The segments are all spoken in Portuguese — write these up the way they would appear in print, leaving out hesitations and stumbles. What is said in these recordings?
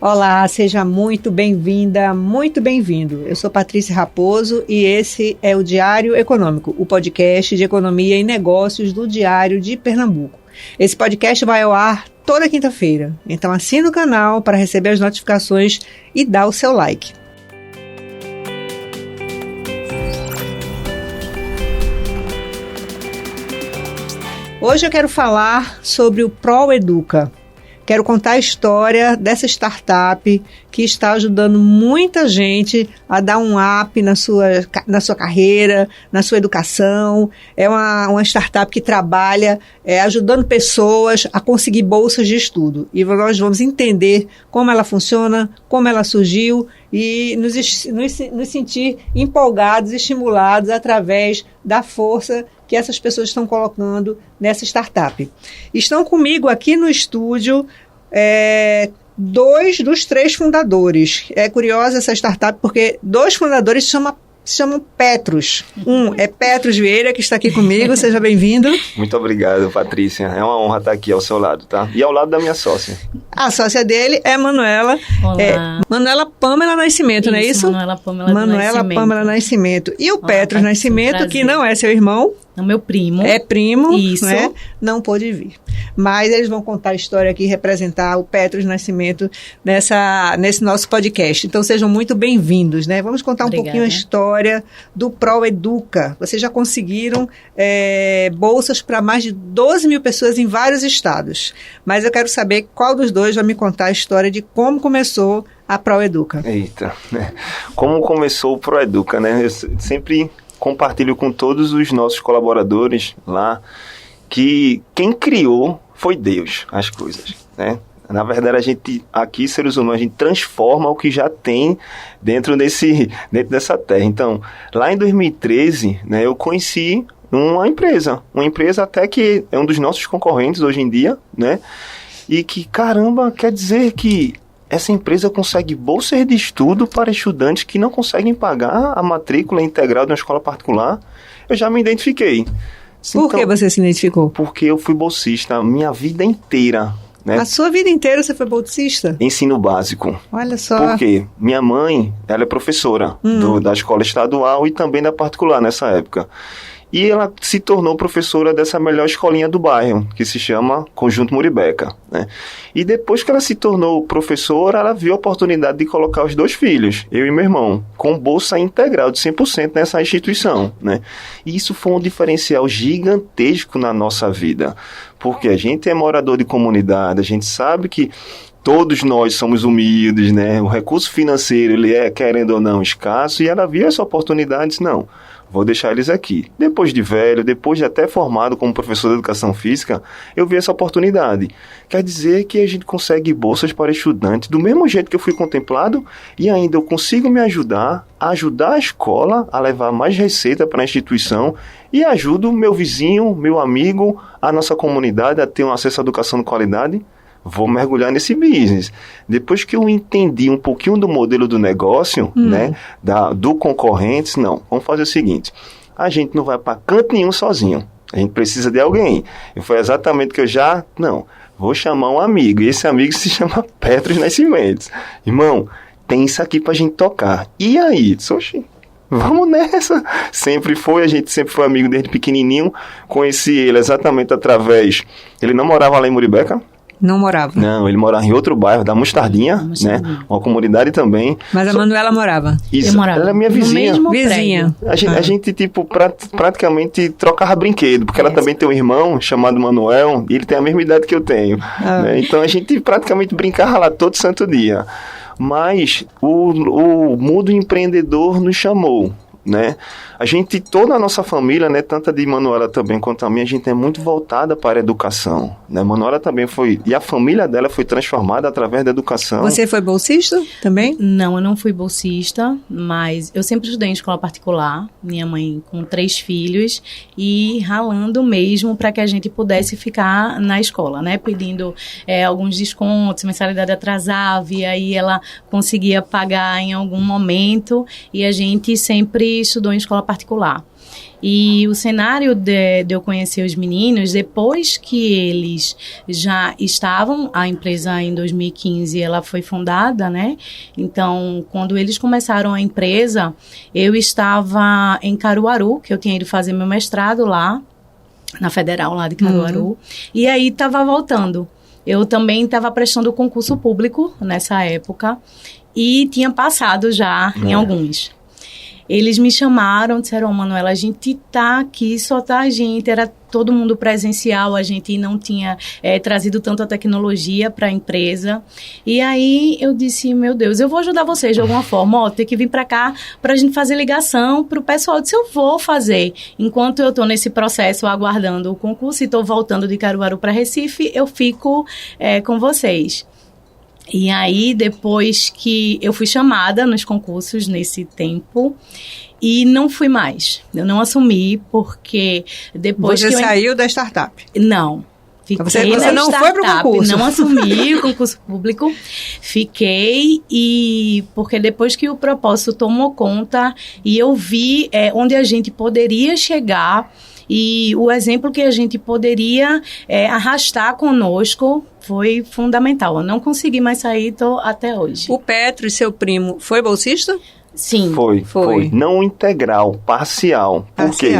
Olá, seja muito bem-vinda, muito bem-vindo. Eu sou Patrícia Raposo e esse é o Diário Econômico, o podcast de economia e negócios do Diário de Pernambuco. Esse podcast vai ao ar toda quinta-feira, então assina o canal para receber as notificações e dá o seu like. Hoje eu quero falar sobre o ProEduca. Quero contar a história dessa startup que está ajudando muita gente a dar um up na sua carreira, na sua educação. É uma startup que trabalha ajudando pessoas a conseguir bolsas de estudo. E nós vamos entender como ela funciona, como ela surgiu e nos sentir empolgados, estimulados através da força que essas pessoas estão colocando nessa startup. Estão comigo aqui no estúdio 2 dos 3 fundadores. É curiosa essa startup porque 2 fundadores se chamam Petros. Um é Petros Vieira, que está aqui comigo. Seja bem-vindo. Muito obrigado, Patrícia. É uma honra estar aqui ao seu lado, tá? E ao lado da minha sócia. A sócia dele é Manuela. Olá. Manuela Pâmela Nascimento, não é isso? Manuela Pâmela Nascimento. E o Olá, Petros Nascimento, que não é seu irmão. É o meu primo. É primo, isso. Né? Não pôde vir. Mas eles vão contar a história aqui, representar o Petros Nascimento nesse nosso podcast. Então sejam muito bem-vindos, né? Vamos contar um pouquinho a história do ProEduca. Vocês já conseguiram bolsas para mais de 12 mil pessoas em vários estados. Mas eu quero saber qual dos dois vai me contar a história de como começou a ProEduca. Eita, né? Como começou o ProEduca, né? Eu sempre compartilho com todos os nossos colaboradores lá que quem criou foi Deus, as coisas, né? Na verdade, a gente, aqui, seres humanos, a gente transforma o que já tem dentro dessa terra. Então, lá em 2013, né, eu conheci uma empresa até que é um dos nossos concorrentes hoje em dia, né? E que, caramba, quer dizer que essa empresa consegue bolsas de estudo para estudantes que não conseguem pagar a matrícula integral de uma escola particular. Eu já me identifiquei. Por que você se identificou? Porque eu fui bolsista a minha vida inteira. Né? A sua vida inteira você foi bolsista? Ensino básico. Olha só. Por quê? Minha mãe, ela é professora da escola estadual e também da particular nessa época. E ela se tornou professora dessa melhor escolinha do bairro, que se chama Conjunto Muribeca, né? E depois que ela se tornou professora, ela viu a oportunidade de colocar os 2 filhos, eu e meu irmão, com bolsa integral de 100% nessa instituição, né? E isso foi um diferencial gigantesco na nossa vida, porque a gente é morador de comunidade, a gente sabe que todos nós somos humildes, né? O recurso financeiro, ele é, querendo ou não, escasso, e ela viu essa oportunidade e disse, não, vou deixar eles aqui. Depois de velho, depois de até formado como professor de educação física, eu vi essa oportunidade. Quer dizer que a gente consegue bolsas para estudantes do mesmo jeito que eu fui contemplado e ainda eu consigo me ajudar a escola a levar mais receita para a instituição e ajudo meu vizinho, meu amigo, a nossa comunidade a ter um acesso à educação de qualidade. Vou mergulhar nesse business. Depois que eu entendi um pouquinho do modelo do negócio, né, do concorrente, não, vamos fazer o seguinte, a gente não vai para canto nenhum sozinho, a gente precisa de alguém. E foi exatamente que vou chamar um amigo, e esse amigo se chama Petros Nascimento. Irmão, tem isso aqui pra gente tocar. E aí? Oxi, vamos nessa. A gente sempre foi amigo desde pequenininho, conheci ele exatamente através, ele não morava lá em Muribeca, Não morava? Não, ele morava em outro bairro, da Mostardinha, né? Uma comunidade também. Mas a Manuela morava? Isso, eu morava. Ela é minha vizinha. No mesmo vizinha. A gente tipo, praticamente trocava brinquedo, porque ela também tem um irmão chamado Manuel, e ele tem a mesma idade que eu tenho. Né? Então a gente praticamente brincava lá todo santo dia. Mas o mundo empreendedor nos chamou, né? A gente, toda a nossa família, né, tanto a de Manuela também quanto a minha, a gente é muito voltada para a educação, né? Manuela também foi, e a família dela foi transformada através da educação. Você foi bolsista também? Não, eu não fui bolsista, mas eu sempre estudei em escola particular, minha mãe com 3 filhos, e ralando mesmo para que a gente pudesse ficar na escola, né, pedindo alguns descontos, mensalidade atrasava, e aí ela conseguia pagar em algum momento, e a gente sempre estudou em escola particular. E o cenário de eu conhecer os meninos, depois que eles já estavam, a empresa em 2015, ela foi fundada, né? Então, quando eles começaram a empresa, eu estava em Caruaru, que eu tinha ido fazer meu mestrado lá, na Federal, lá de Caruaru, e aí estava voltando. Eu também estava prestando concurso público nessa época e tinha passado já em alguns. Eles me chamaram, disseram, Manuela, a gente tá aqui, só tá a gente, era todo mundo presencial, a gente não tinha trazido tanta tecnologia para a empresa. E aí eu disse, meu Deus, eu vou ajudar vocês de alguma forma, tem que vir para cá para a gente fazer ligação para o pessoal. Eu disse, eu vou fazer. Enquanto eu estou nesse processo aguardando o concurso e estou voltando de Caruaru para Recife, eu fico com vocês. E aí, depois que eu fui chamada nos concursos nesse tempo, e não fui mais. Eu não assumi, porque depois Você que saiu da startup? Não. Fiquei você não foi para o concurso? Não assumi o concurso público. Fiquei, e porque depois que o propósito tomou conta, e eu vi onde a gente poderia chegar, e o exemplo que a gente poderia arrastar conosco foi fundamental. Eu não consegui mais sair, estou até hoje. O Petro, seu primo, foi bolsista? Sim. Foi. Não integral, parcial. Por quê?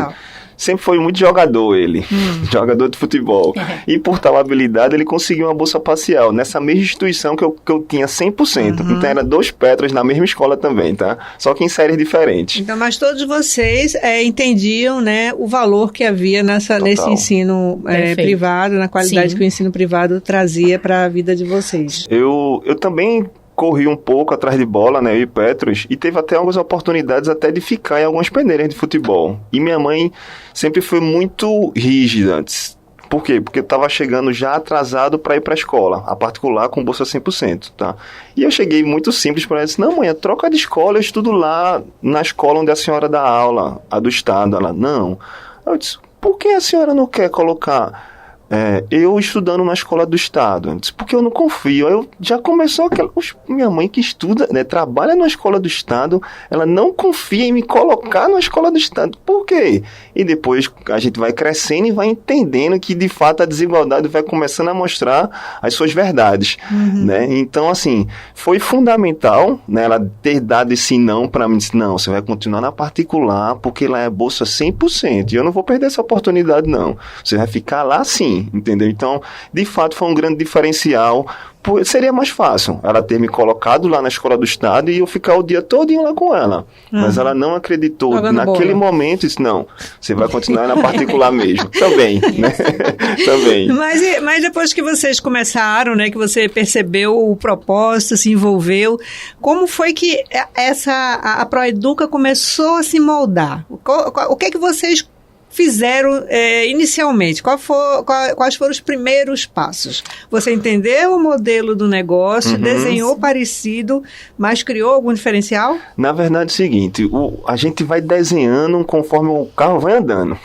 Sempre foi muito jogador ele, jogador de futebol. E por tal habilidade ele conseguiu uma bolsa parcial nessa mesma instituição que eu tinha 100%. Então era 2 Petras na mesma escola também, tá? Só que em séries diferentes. Então, mas todos vocês entendiam, né, o valor que havia nesse ensino privado, na qualidade que o ensino privado trazia para a vida de vocês. Eu também corri um pouco atrás de bola, né, eu e Petros, e teve até algumas oportunidades até de ficar em algumas peneiras de futebol. E minha mãe sempre foi muito rígida antes. Por quê? Porque eu estava chegando já atrasado para ir para a escola, a particular com bolsa 100%, tá? E eu cheguei muito simples para ela, disse, não, mãe, troca de escola, eu estudo lá na escola onde a senhora dá aula, a do estado. Ela, não. Eu disse, por que a senhora não quer colocar eu estudando na escola do estado? Disse, porque eu não confio. Aí eu já começou aquela... Minha mãe que estuda, né, trabalha na escola do estado, ela não confia em me colocar na escola do estado. Por quê? E depois a gente vai crescendo e vai entendendo que, de fato, a desigualdade vai começando a mostrar as suas verdades. Né? Então, assim, foi fundamental, né, ela ter dado esse não para mim. Disse, não, você vai continuar na particular, porque lá é bolsa 100%. E eu não vou perder essa oportunidade, não. Você vai ficar lá sim. Entendeu? Então, de fato, foi um grande diferencial. Seria mais fácil ela ter me colocado lá na escola do estado e eu ficar o dia todinho lá com ela. Mas ela não acreditou. Naquele momento, disse, não, você vai continuar na particular mesmo. Também, né? Também. Mas depois que vocês começaram, né, que você percebeu o propósito, se envolveu, como foi que a Proeduca começou a se moldar? O que é que vocês fizeram inicialmente? Quais foram os primeiros passos? Você entendeu o modelo do negócio, desenhou parecido, mas criou algum diferencial? Na verdade é o seguinte, a gente vai desenhando conforme o carro vai andando.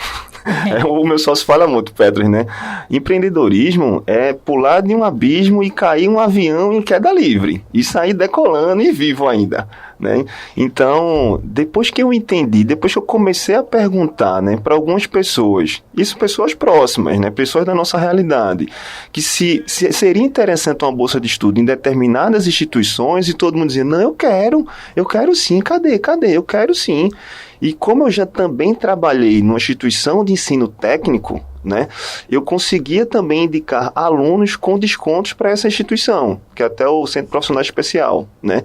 O meu sócio fala muito, Petros, né? Empreendedorismo é pular de um abismo e cair um avião em queda livre. E sair decolando e vivo ainda, né? Então, depois que eu entendi, depois que eu comecei a perguntar, né, para algumas pessoas, isso pessoas próximas, né, pessoas da nossa realidade, que se seria interessante uma bolsa de estudo em determinadas instituições, e todo mundo dizia, não, eu quero sim, cadê? Eu quero sim. E como eu já também trabalhei numa instituição de ensino técnico, né, eu conseguia também indicar alunos com descontos para essa instituição, que é até o Centro Profissional Especial, né?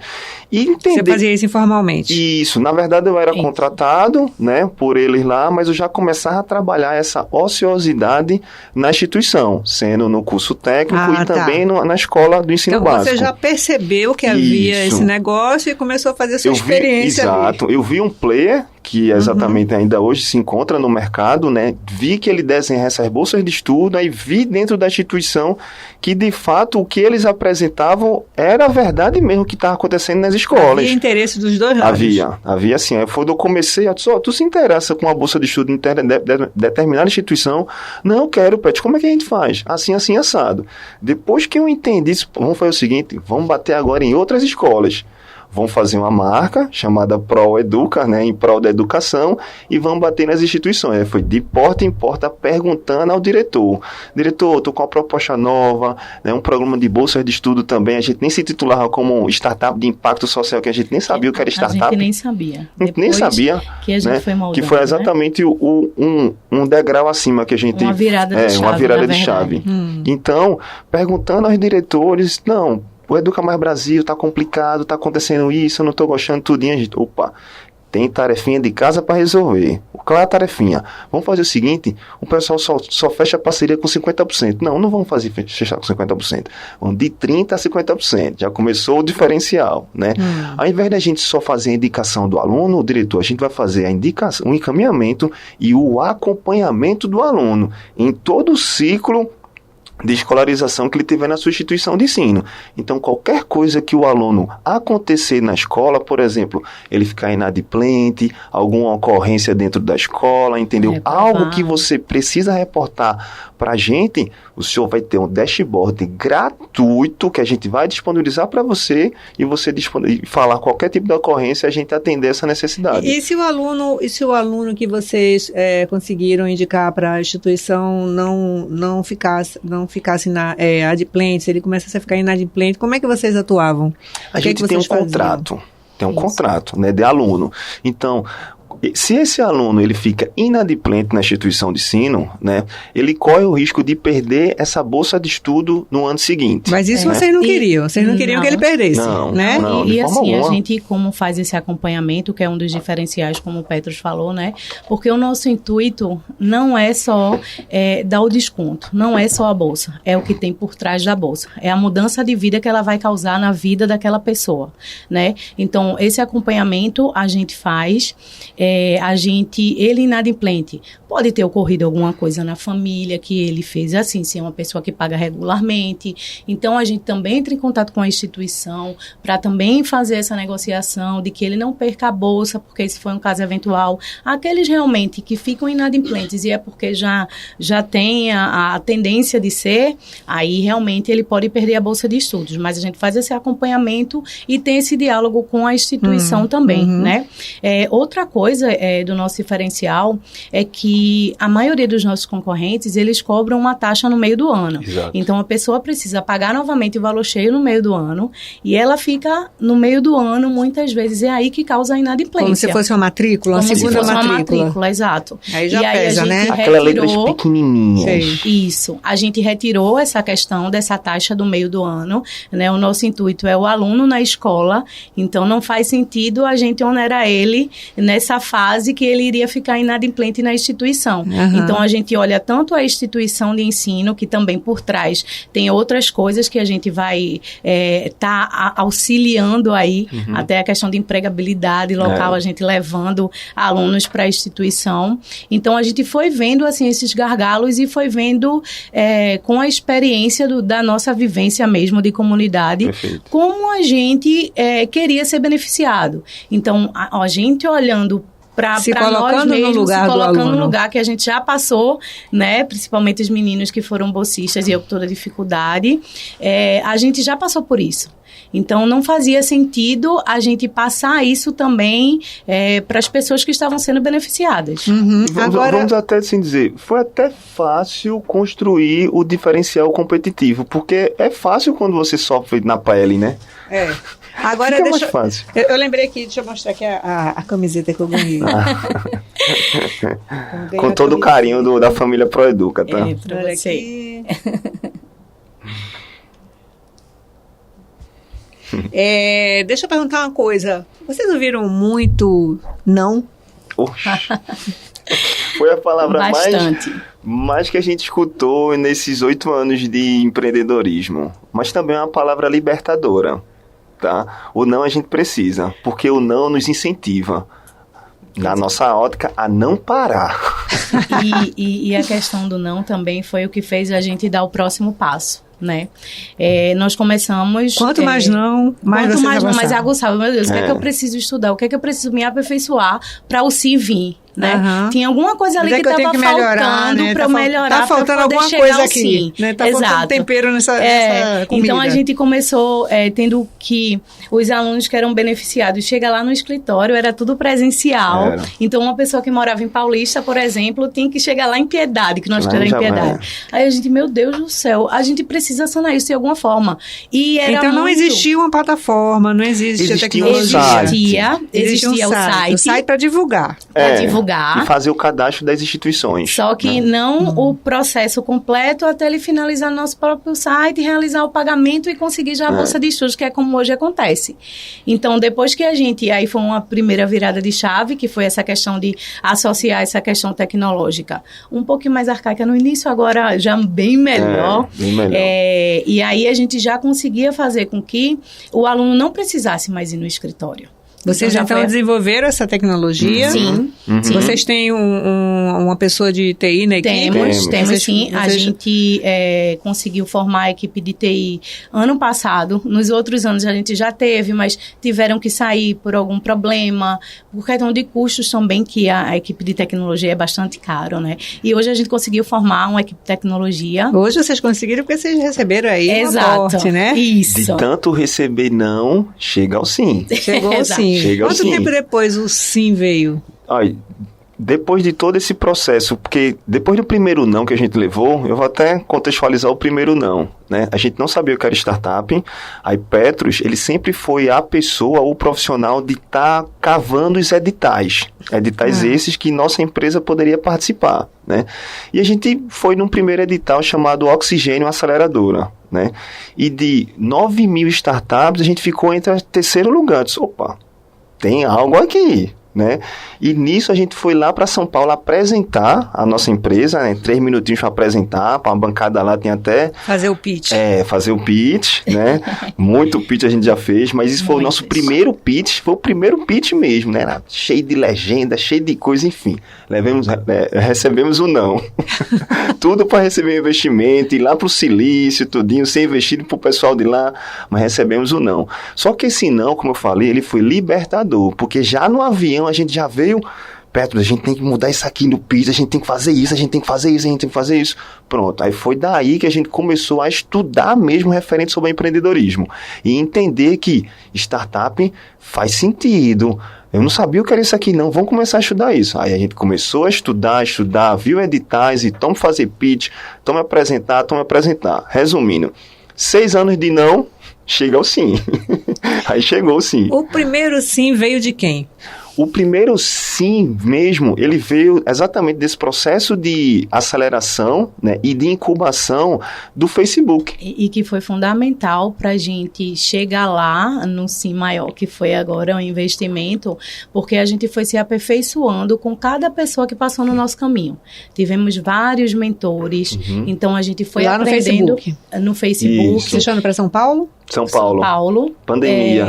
E entender... Você fazia isso informalmente? Isso, na verdade eu era contratado, né, por eles lá, mas eu já começava a trabalhar essa ociosidade na instituição, sendo no curso técnico e também na escola do ensino básico. Então você já percebeu que havia esse negócio e começou a fazer a sua experiência. Exato, eu vi um player que exatamente ainda hoje se encontra no mercado, né? Vi que ele desenha essas bolsas de estudo, aí vi dentro da instituição que, de fato, o que eles apresentavam era a verdade mesmo que estava acontecendo nas escolas. Havia interesse dos dois lados? Havia sim. Aí foi quando eu comecei a dizer, tu se interessa com a bolsa de estudo em determinada instituição? Não, eu quero, Pet. Como é que a gente faz? Assim, assado. Depois que eu entendi isso, vamos fazer o seguinte, vamos bater agora em outras escolas. vão fazer uma marca chamada ProEduca, né, em prol da educação, e vão bater nas instituições. Foi de porta em porta perguntando ao diretor, estou com uma proposta nova, né, um programa de bolsas de estudo também, a gente nem se titulava como startup de impacto social, que a gente nem sabia o que era startup. A gente nem sabia. Nem sabia, que a gente foi moldando, que foi exatamente um degrau acima que a gente... Uma virada de chave, uma virada de chave. Então, perguntando aos diretores, não, o Educa Mais Brasil está complicado, está acontecendo isso, eu não estou gostando tudinho. A gente, opa, tem tarefinha de casa para resolver. Qual é a tarefinha? Vamos fazer o seguinte, o pessoal só fecha a parceria com 50%. Não vamos fechar com 50%. Vamos de 30% a 50%. Já começou o diferencial, né? Ao invés da gente só fazer a indicação do aluno, o diretor, a gente vai fazer a indicação, o encaminhamento e o acompanhamento do aluno em todo o ciclo de escolarização que ele tiver na sua instituição de ensino. Então, qualquer coisa que o aluno acontecer na escola, por exemplo, ele ficar inadimplente, alguma ocorrência dentro da escola, entendeu? Algo que você precisa reportar para a gente, o senhor vai ter um dashboard gratuito que a gente vai disponibilizar para você e você falar qualquer tipo de ocorrência, a gente atender essa necessidade. E se o aluno que vocês conseguiram indicar para a instituição não ficasse adimplente, se ele começasse a ficar inadimplente, como é que vocês atuavam? A gente tem um contrato, né, de aluno. Então, se esse aluno ele fica inadimplente na instituição de ensino, né, ele corre o risco de perder essa bolsa de estudo no ano seguinte. Mas isso, né? Vocês não queriam que ele perdesse, né? E assim, a gente como faz esse acompanhamento, que é um dos diferenciais, como o Petros falou, né? Porque o nosso intuito não é só dar o desconto, não é só a bolsa, é o que tem por trás da bolsa, é a mudança de vida que ela vai causar na vida daquela pessoa, né? Então, esse acompanhamento a gente faz, ele inadimplente, pode ter ocorrido alguma coisa na família que ele fez assim, se é uma pessoa que paga regularmente, então a gente também entra em contato com a instituição para também fazer essa negociação de que ele não perca a bolsa, porque esse foi um caso eventual. Aqueles realmente que ficam inadimplentes e é porque já tem a tendência de ser, aí realmente ele pode perder a bolsa de estudos, mas a gente faz esse acompanhamento e tem esse diálogo com a instituição também, né? Outra coisa do nosso diferencial é que a maioria dos nossos concorrentes, eles cobram uma taxa no meio do ano. Exato. Então, a pessoa precisa pagar novamente o valor cheio no meio do ano e ela fica no meio do ano, muitas vezes, é aí que causa a inadimplência. Como se fosse uma matrícula, uma segunda matrícula. Exato. Aí já pesa, né? Aquelas letras pequenininhas. Isso. A gente retirou essa questão dessa taxa do meio do ano, né? O nosso intuito é o aluno na escola, então não faz sentido a gente onerar ele nessa fase que ele iria ficar inadimplente na instituição. Então, a gente olha tanto a instituição de ensino, que também por trás tem outras coisas que a gente vai auxiliando aí, até a questão de empregabilidade local, a gente levando alunos para a instituição. Então, a gente foi vendo assim, esses gargalos e foi vendo com a experiência da nossa vivência mesmo de comunidade, Perfeito. Como a gente queria ser beneficiado. Então, a gente olhando para nós mesmos, se colocando no lugar que a gente já passou, né? Principalmente os meninos que foram bolsistas e eu com toda dificuldade, a gente já passou por isso. Então, não fazia sentido a gente passar isso também para as pessoas que estavam sendo beneficiadas. Vamos até assim dizer, foi até fácil construir o diferencial competitivo, porque é fácil quando você sofre na pele, né? Agora, fica mais fácil. Eu lembrei aqui, deixa eu mostrar aqui a camiseta que eu ganhei. Com todo o carinho da família ProEduca, tá? Pra você. Deixa eu perguntar uma coisa. Vocês ouviram muito não? Foi a palavra Bastante. mais que a gente escutou nesses 8 anos de empreendedorismo. Mas também é uma palavra libertadora, tá? O não a gente precisa, porque o não nos incentiva, na nossa ótica, a não parar. E a questão do não também foi o que fez a gente dar o próximo passo, né? Nós começamos... Quanto mais não, mais mais aguçava. Meu Deus, o que é que eu preciso estudar? O que é que eu preciso me aperfeiçoar para o sim vir? né? Uhum. Tinha alguma coisa ali que estava faltando, né? Para eu melhorar. Tá faltando alguma coisa aqui, né? Tá faltando tempero nessa comida. Então a gente começou tendo que os alunos que eram beneficiados chega lá no escritório, era tudo presencial. Então uma pessoa que morava em Paulista, por exemplo, tinha que chegar lá em Piedade, que nós temos em Piedade. Aí a gente, meu Deus do céu, a gente precisa sanar isso de alguma forma. E era então não existia uma plataforma, não existia tecnologia. Existia o site. O site para divulgar. E fazer o cadastro das instituições. Só que não o processo completo até ele finalizar no nosso próprio site, realizar o pagamento e conseguir já a bolsa de estudos, que é como hoje acontece. Então, depois que aí foi uma primeira virada de chave, que foi essa questão de associar essa questão tecnológica, um pouquinho mais arcaica no início, agora já bem melhor. Bem melhor. E aí a gente já conseguia fazer com que o aluno não precisasse mais ir no escritório. Vocês então desenvolveram essa tecnologia? Sim. Vocês têm uma pessoa de TI na equipe? Temos sim. A gente conseguiu formar a equipe de TI ano passado. Nos outros anos a gente já teve, mas tiveram que sair por algum problema, por questão de custos também, que a equipe de tecnologia é bastante caro, né? E hoje a gente conseguiu formar uma equipe de tecnologia. Hoje vocês conseguiram porque vocês receberam aí um aporte, né? Isso. De tanto receber não, chega ao sim. Chegou ao sim. Quanto tempo depois o sim veio? Olha, depois de todo esse processo, porque depois do primeiro não que a gente levou, eu vou até contextualizar o primeiro não, né? A gente não sabia o que era startup, a Petros, ele sempre foi a pessoa, o profissional de estar cavando os editais esses que nossa empresa poderia participar, né? E a gente foi num primeiro edital chamado Oxigênio Aceleradora, né? E de 9.000 startups, a gente ficou entre o terceiro lugar. Disse, opa, tem algo aqui, né? E nisso a gente foi lá para São Paulo apresentar a nossa empresa, né? 3 minutinhos para apresentar, para uma bancada lá tem até... Fazer o pitch. Fazer o pitch, né? Muito pitch a gente já fez, mas isso foi o nosso primeiro pitch, foi o primeiro pitch mesmo, né? Era cheio de legenda, cheio de coisa, enfim. Recebemos o não. Tudo para receber investimento, ir lá pro Silício, tudinho, ser investido pro pessoal de lá, mas recebemos o não. Só que esse não, como eu falei, ele foi libertador, porque já no avião a gente já veio, Petros, a gente tem que mudar isso aqui no pitch, a gente tem que fazer isso, a gente tem que fazer isso, a gente tem que fazer isso. Pronto, aí foi daí que a gente começou a estudar mesmo referente sobre empreendedorismo e entender que startup faz sentido. Eu não sabia o que era isso aqui não, vamos começar a estudar isso. Aí a gente começou a estudar, viu editais e toma fazer pitch, toma apresentar. Resumindo, 6 anos de não, chega ao sim. Aí chegou o sim. O primeiro sim veio de quem? O primeiro sim mesmo, ele veio exatamente desse processo de aceleração, né, e de incubação do Facebook. E que foi fundamental para a gente chegar lá no sim maior, que foi agora o investimento, porque a gente foi se aperfeiçoando com cada pessoa que passou no nosso caminho. Tivemos vários mentores, então a gente foi lá aprendendo no Facebook. Isso. Você estava para São Paulo? São Paulo. Pandemia.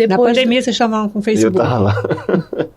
Na pandemia vocês estavam com o Facebook? Eu estava lá.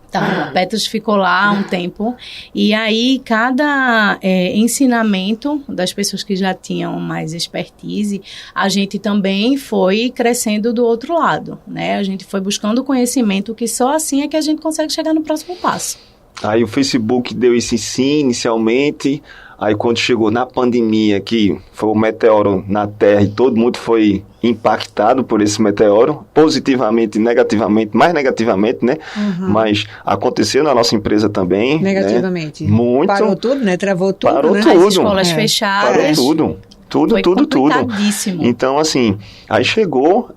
Então, a Petros ficou lá um tempo. E aí, cada ensinamento das pessoas que já tinham mais expertise, a gente também foi crescendo do outro lado, né? A gente foi buscando conhecimento, que só assim é que a gente consegue chegar no próximo passo. Aí o Facebook deu esse sim inicialmente. Aí quando chegou na pandemia, que foi o meteoro na Terra e todo mundo foi impactado por esse meteoro, positivamente e negativamente, mais negativamente, né? Mas aconteceu na nossa empresa também. Negativamente. Né? Muito. Parou tudo, né? Travou tudo, Parou né? tudo. As escolas fechadas. Parou tudo. Foi complicadíssimo. Então, assim, aí chegou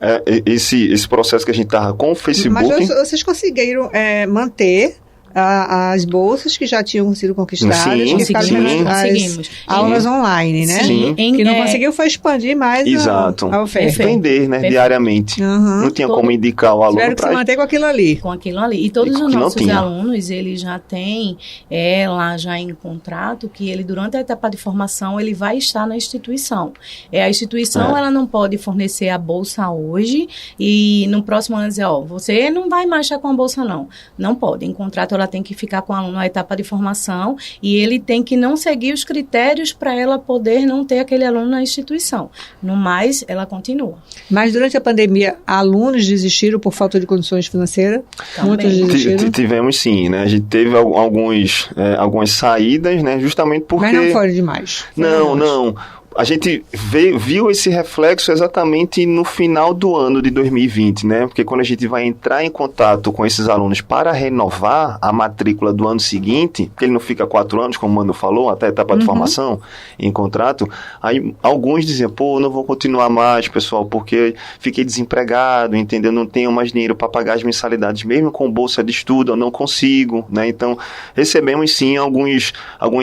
esse processo que a gente estava com o Facebook. Mas vocês conseguiram manter as bolsas que já tinham sido conquistadas, sim, que conseguimos. Aulas online, né? Sim. Que não conseguiu foi expandir mais a oferta. Vender, né, diariamente. Não tinha como indicar o aluno. Tiveram que se manter com aquilo ali. Com aquilo ali. E todos os nossos alunos, eles já têm lá já em contrato que ele, durante a etapa de formação, ele vai estar na instituição. A instituição, ela não pode fornecer a bolsa hoje e no próximo ano dizer, você não vai mais estar com a bolsa, não. Não pode. Em contrato, ela ela tem que ficar com o aluno na etapa de formação e ele tem que não seguir os critérios para ela poder não ter aquele aluno na instituição. No mais, ela continua. Mas durante a pandemia, alunos desistiram por falta de condições financeiras? Também. Muitos desistiram? Tivemos sim, né? A gente teve algumas saídas, né? Justamente porque... Mas não foram demais. Não. A gente viu esse reflexo exatamente no final do ano de 2020, né? Porque quando a gente vai entrar em contato com esses alunos para renovar a matrícula do ano seguinte, porque ele não fica 4 anos, como o Mano falou, até a etapa de formação em contrato, aí alguns diziam, pô, não vou continuar mais, pessoal, porque fiquei desempregado, entendeu? Não tenho mais dinheiro para pagar as mensalidades, mesmo com bolsa de estudo, eu não consigo, né? Então, recebemos sim algumas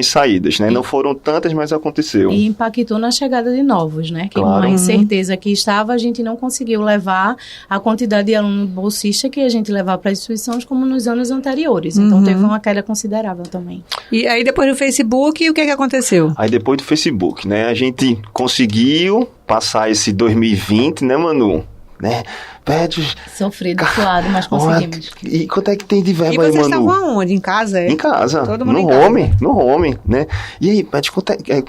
saídas, né? Não foram tantas, mas aconteceu. E impactou na chegada de novos, né? Que Claro. uma incerteza que estava, a gente não conseguiu levar a quantidade de aluno bolsista que a gente levava para as instituições como nos anos anteriores. Então, teve uma queda considerável também. E aí, depois do Facebook, o que aconteceu? Aí depois do Facebook, né? A gente conseguiu passar esse 2020, né, Manu? Né? Sofrido, suado, mas conseguimos. E quanto é que tem de verba E aí, vocês Manu? estavam aonde? Em casa? Em casa, Todo mundo no em casa. home, né? E aí, Pet,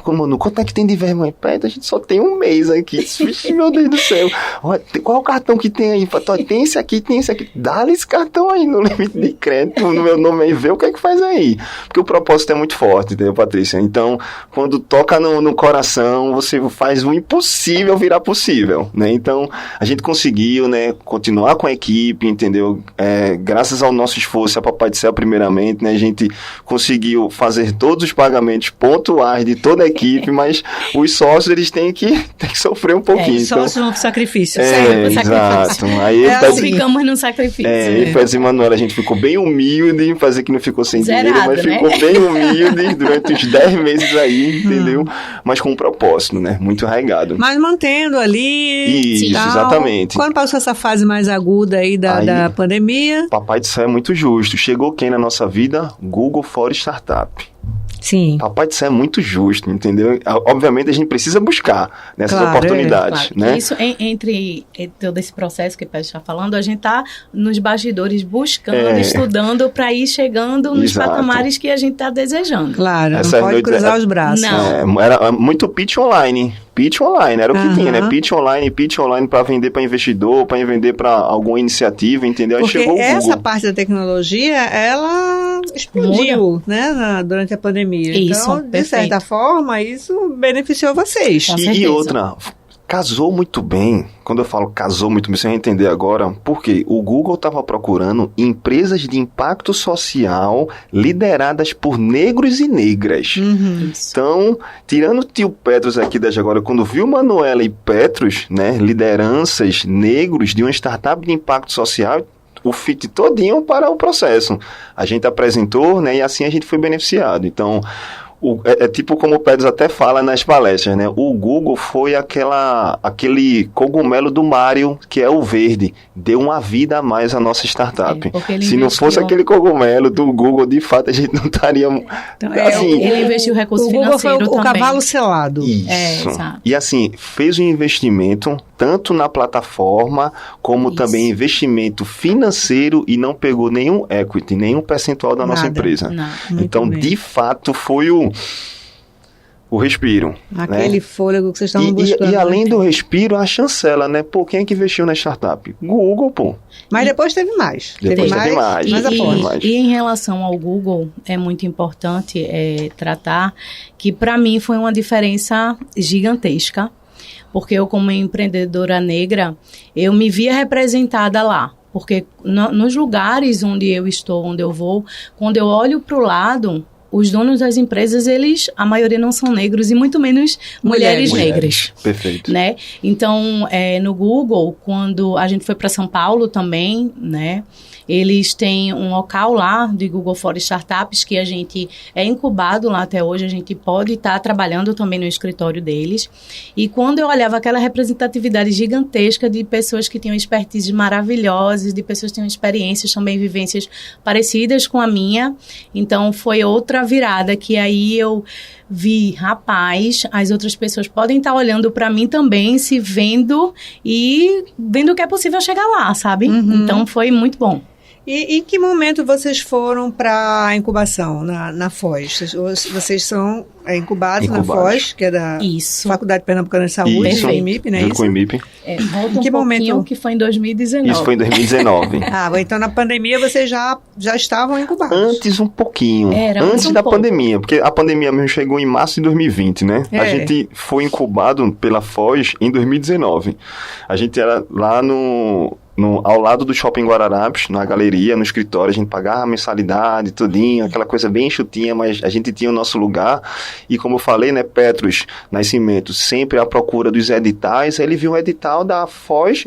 Manu, quanto é que tem de verba aí? Pet, a gente só tem um mês aqui. Vixe, meu Deus do céu. Olha, qual é o cartão que tem aí? Tem esse aqui, tem esse aqui. Dá-lhe esse cartão aí no limite de crédito, no meu nome aí, vê o que é que faz aí. Porque o propósito é muito forte, entendeu, Patrícia? Então, quando toca no coração, você faz o impossível virar possível, né? Então, a gente conseguiu, né, continuar com a equipe, entendeu? Graças ao nosso esforço, a Papai do Céu primeiramente, né, a gente conseguiu fazer todos os pagamentos pontuais de toda a equipe, mas os sócios, eles têm que sofrer um pouquinho. Sócios no sacrifício. Exato. Aí ficamos no sacrifício. E Pérez e Manuela, a gente ficou bem humilde, fazer que não ficou sem Zerado, dinheiro, mas né? ficou bem humilde durante os 10 meses aí, entendeu? Mas com um propósito, né? Muito arraigado. Mas mantendo ali. Isso, tal. exatamente. Quando passou essa fase mais aguda aí da pandemia? Papai do Céu é muito justo. Chegou quem na nossa vida? Google for Startup. Sim. Papai do Céu é muito justo, entendeu? Obviamente a gente precisa buscar nessas oportunidades, Claro. né? Isso, entre todo esse processo que o Pedro está falando, a gente está nos bastidores buscando, estudando para ir chegando nos Exato. patamares que a gente está desejando. Claro, Essa não pode cruzar os braços. Não. Era muito pitch online. Pitch online, era o que tinha, né? Pitch online para vender para investidor, para vender para alguma iniciativa, entendeu? Aí Porque chegou o Google. essa parte da tecnologia, ela explodiu, né, durante a pandemia. Isso, então, de perfeito. certa forma, isso beneficiou vocês. Com E certeza. outra, casou muito bem. Quando eu falo casou muito bem, você vai entender agora, porque o Google estava procurando empresas de impacto social lideradas por negros e negras. Isso. Então, tirando o tio Petros aqui desde agora, quando viu Manuela e Petros, né, lideranças negros de uma startup de impacto social, o fit todinho para o processo. A gente apresentou, né, e assim a gente foi beneficiado. Então, é tipo como o Pedro até fala nas palestras, né? O Google foi aquele cogumelo do Mario, que é o verde. Deu uma vida a mais à nossa startup. Se não fosse aquele cogumelo do Google, de fato, a gente não estaria... Então, assim, ele investiu recurso o Google financeiro foi o também. cavalo selado. Isso. Exato. E assim, fez um investimento tanto na plataforma, como Isso. também investimento financeiro e não pegou nenhum equity, nenhum percentual da nossa Nada. empresa. Não. Então, bem. de fato, foi o respiro. Aquele né? fôlego que vocês estavam buscando. E além né? do respiro, a chancela, né? Pô, quem é que investiu na startup? Google, pô. Mas depois teve mais. Depois teve mais. E, mais apoio. e em relação ao Google, é muito importante tratar que, para mim, foi uma diferença gigantesca, porque eu, como empreendedora negra, eu me via representada lá. Porque nos lugares onde eu estou, onde eu vou, quando eu olho para o lado, os donos das empresas, a maioria não são negros e muito menos mulheres negras. Perfeito. Né? Então, no Google, quando a gente foi para São Paulo também, né? Eles têm um local lá de Google for Startups que a gente é incubado lá até hoje, a gente pode estar trabalhando também no escritório deles. E quando eu olhava aquela representatividade gigantesca de pessoas que tinham expertise maravilhosas, de pessoas que tinham experiências também, vivências parecidas com a minha, então foi outra virada que aí eu vi, rapaz, as outras pessoas podem estar olhando para mim também, se vendo e vendo que é possível chegar lá, sabe? Então foi muito bom. E em que momento vocês foram para a incubação na Foz? Vocês são incubados na Foz, que é da Faculdade Pernambucana de Saúde, isso. do IMIP, né? Junto com o IMIP. Volta em que momento? Que foi em 2019. Isso foi em 2019. Então na pandemia vocês já estavam incubados. Antes um pouquinho. Antes da pandemia, porque a pandemia mesmo chegou em março de 2020, né? A gente foi incubado pela Foz em 2019. A gente era lá ao lado do Shopping Guararapes, na galeria, no escritório, a gente pagava a mensalidade, tudinho, aquela coisa bem enxutinha, mas a gente tinha o nosso lugar. E como eu falei, né, Petros Nascimento, sempre à procura dos editais, ele viu um edital da Foz,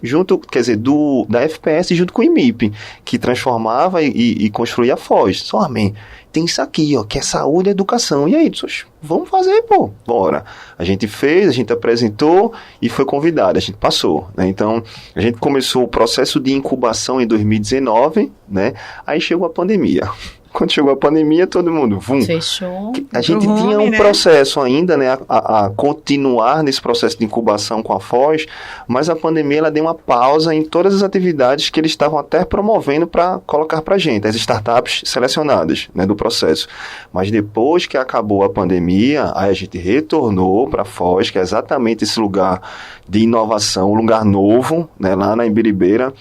da FPS junto com o IMIP, que transformava e construía a Foz. Só, amém. Tem isso aqui, ó, que é saúde e educação. E aí, vamos fazer, pô, bora. A gente fez, a gente apresentou e foi convidado, a gente passou, né? Então, a gente começou o processo de incubação em 2019, né? Aí chegou a pandemia. Quando chegou a pandemia, todo mundo, fechou. A gente tinha um processo ainda, né, a continuar nesse processo de incubação com a Foz, mas a pandemia ela deu uma pausa em todas as atividades que eles estavam até promovendo para colocar para a gente, as startups selecionadas, né, do processo. Mas depois que acabou a pandemia, aí a gente retornou para a Foz, que é exatamente esse lugar de inovação, um lugar novo, né, lá na Imbiribeira.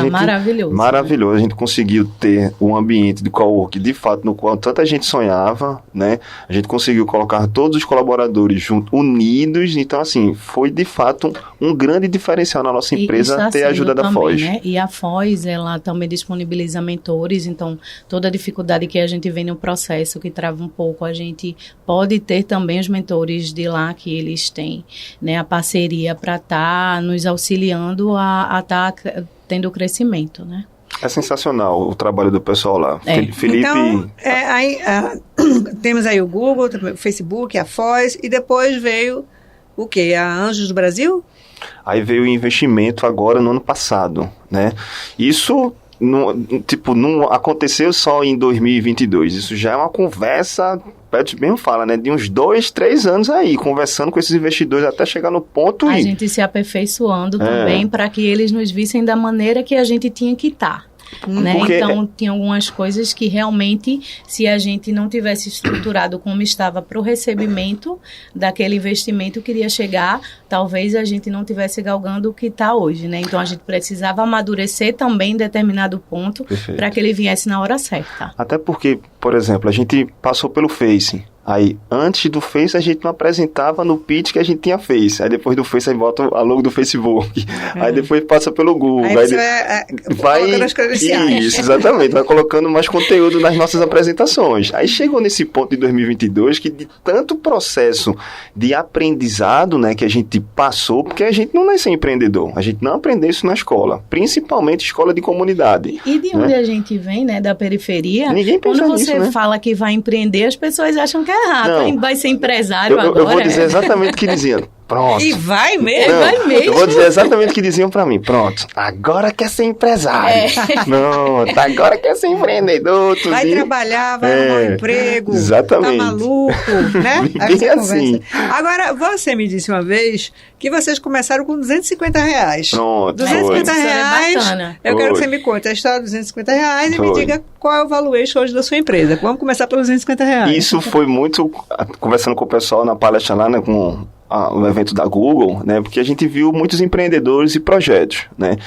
Maravilhoso. Maravilhoso. Né? A gente conseguiu ter um ambiente de coworking, de fato, no qual tanta gente sonhava, né? A gente conseguiu colocar todos os colaboradores juntos, unidos. Então, assim, foi de fato um grande diferencial na nossa empresa ter a ajuda da Foz. Né? E a Foz, ela também disponibiliza mentores, então toda a dificuldade que a gente vê no processo, que trava um pouco, a gente pode ter também os mentores de lá, que eles têm, né, a parceria para estar nos auxiliando a estar tendo crescimento, né? É sensacional o trabalho do pessoal lá. Felipe... Então, temos aí o Google, o Facebook, a Foz, e depois veio o quê? A Anjos do Brasil? Aí veio o investimento agora no ano passado, né? Isso... não aconteceu só em 2022, isso já é uma conversa, Pet mesmo fala, né, de uns 2, 3 anos aí, conversando com esses investidores até chegar no ponto a gente se aperfeiçoando também para que eles nos vissem da maneira que a gente tinha que estar. Né? Então, tinha algumas coisas que realmente, se a gente não tivesse estruturado como estava para o recebimento daquele investimento que iria chegar, talvez a gente não tivesse galgando o que está hoje, né? Então, a gente precisava amadurecer também em determinado ponto para que ele viesse na hora certa. Até porque, por exemplo, a gente passou pelo Face. Aí, antes do Face, a gente não apresentava no pitch que a gente tinha Face. Aí, depois do Face, aí bota a logo do Facebook. Aí, depois passa pelo Google. Aí você vai colocando as credenciais. Isso, exatamente. Vai colocando mais conteúdo nas nossas apresentações. Aí, chegou nesse ponto de 2022 que de tanto processo de aprendizado, né, que a gente passou, porque a gente não nasceu empreendedor. A gente não aprendeu isso na escola. Principalmente escola de comunidade. E de onde a gente vem, né, da periferia, ninguém pensa quando você nisso, né? fala que vai empreender, as pessoas acham que errado, não, vai ser empresário agora. Eu vou dizer exatamente o que diziam. Pronto. E vai mesmo? Não, vai mesmo. Eu vou dizer exatamente o que diziam pra mim. Pronto, agora quer ser empresário. Pronto, agora quer ser empreendedor. Vai trabalhar, vai arrumar um emprego. Exatamente. Tá maluco, né? Bem assim. Agora, você me disse uma vez que vocês começaram com R$250. Pronto, R$250. Eu quero que você me conte a história dos R$250 e me diga qual é o valuation hoje da sua empresa. Vamos começar pelos R$250. Isso foi muito, conversando com o pessoal na palestra lá, né, com o evento da Google, né, porque a gente viu muitos empreendedores e projetos, né,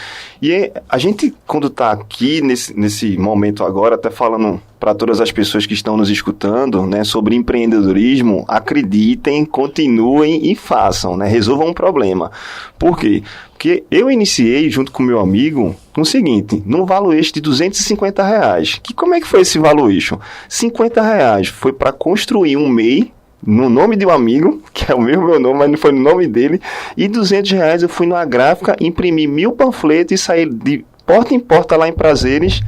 e a gente, quando está aqui nesse momento agora, até falando para todas as pessoas que estão nos escutando, né, sobre empreendedorismo, acreditem, continuem e façam, né, resolvam um problema. Por quê? Porque eu iniciei, junto com meu amigo, com o seguinte, num valuation de R$250. Como é que foi esse valuation? R$50 foi para construir um MEI, no nome de um amigo, que é o mesmo meu nome, mas não foi no nome dele, e R$200 eu fui numa gráfica, imprimi 1000 panfletos e saí de porta em porta lá em Prazeres,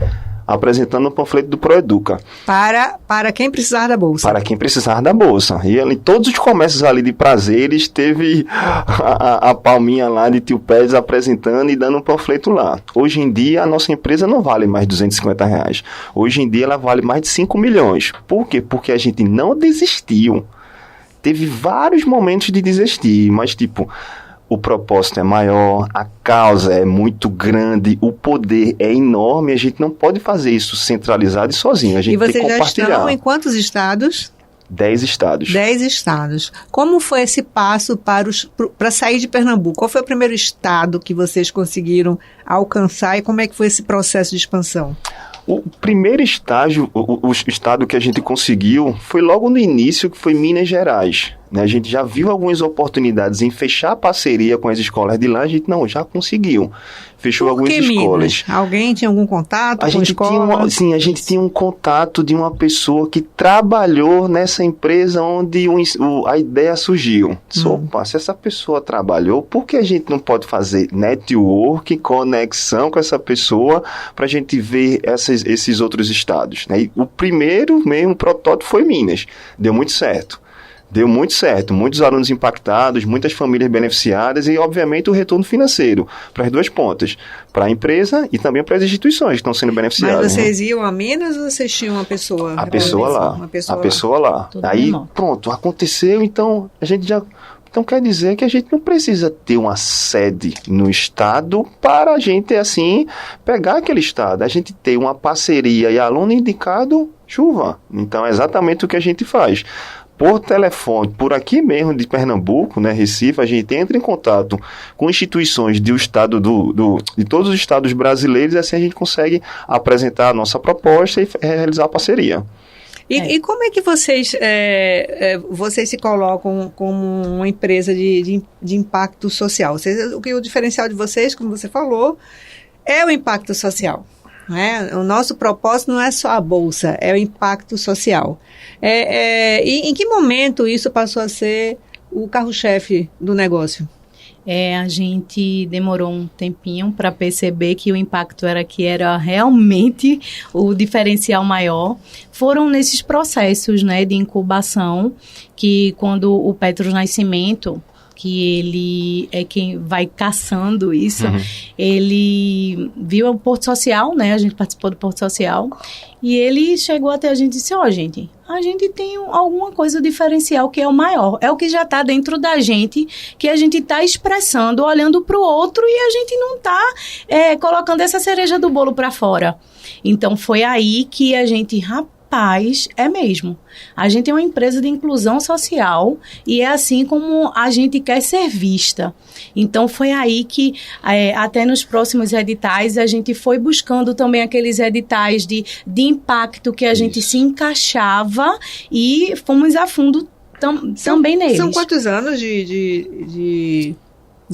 apresentando um panfleto do Proeduca. Para quem precisar da bolsa. Para quem precisar da bolsa. E em todos os comércios ali de Prazeres, teve a palminha lá de Tio Pérez apresentando e dando um panfleto lá. Hoje em dia, a nossa empresa não vale mais R$250. Hoje em dia, ela vale mais de 5 milhões. Por quê? Porque a gente não desistiu. Teve vários momentos de desistir, mas tipo... o propósito é maior, a causa é muito grande, o poder é enorme, a gente não pode fazer isso centralizado e sozinho, a gente tem que compartilhar. E vocês já estão em quantos estados? 10 estados. 10 estados. Como foi esse passo para sair de Pernambuco? Qual foi o primeiro estado que vocês conseguiram alcançar e como é que foi esse processo de expansão? O primeiro estágio, o estado que a gente conseguiu foi logo no início, que foi Minas Gerais. Né? A gente já viu algumas oportunidades em fechar parceria com as escolas de lá, a gente já conseguiu. Fechou algumas escolas. Alguém tinha algum contato com a escola? Sim, a gente tinha um contato de uma pessoa que trabalhou nessa empresa onde a ideia surgiu. Opa, se essa pessoa trabalhou, por que a gente não pode fazer network, conexão com essa pessoa para a gente ver esses outros estados? Né? E o primeiro mesmo protótipo foi Minas. Deu muito certo. Muitos alunos impactados, muitas famílias beneficiadas e, obviamente, o retorno financeiro para as duas pontas, para a empresa e também para as instituições que estão sendo beneficiadas. Mas vocês iam a Minas ou vocês tinham uma pessoa? A pessoa lá. Aí, pronto, aconteceu, então a gente já... Então quer dizer que a gente não precisa ter uma sede no estado para a gente, assim, pegar aquele estado. A gente tem uma parceria e aluno indicado, chuva. Então é exatamente o que a gente faz. Por telefone, por aqui mesmo de Pernambuco, né, Recife, a gente entra em contato com instituições do estado de todos os estados brasileiros e assim a gente consegue apresentar a nossa proposta e realizar a parceria. E como é que vocês se colocam como uma empresa de impacto social? O diferencial de vocês, como você falou, é o impacto social. O nosso propósito não é só a bolsa, é o impacto social. E em que momento isso passou a ser o carro-chefe do negócio? A gente demorou um tempinho para perceber que o impacto era realmente o diferencial maior. Foram nesses processos, né, de incubação que quando o Petros Nascimento, que ele é quem vai caçando isso, ele viu o Porto Social, né, a gente participou do Porto Social, e ele chegou até a gente e disse, gente tem alguma coisa diferencial que é o maior, é o que já está dentro da gente, que a gente está expressando, olhando para o outro e a gente não está colocando essa cereja do bolo para fora. Então foi aí que a gente, é mesmo. A gente é uma empresa de inclusão social e é assim como a gente quer ser vista. Então, foi aí que, até nos próximos editais, a gente foi buscando também aqueles editais de impacto que a gente se encaixava e fomos a fundo também neles. São quantos anos de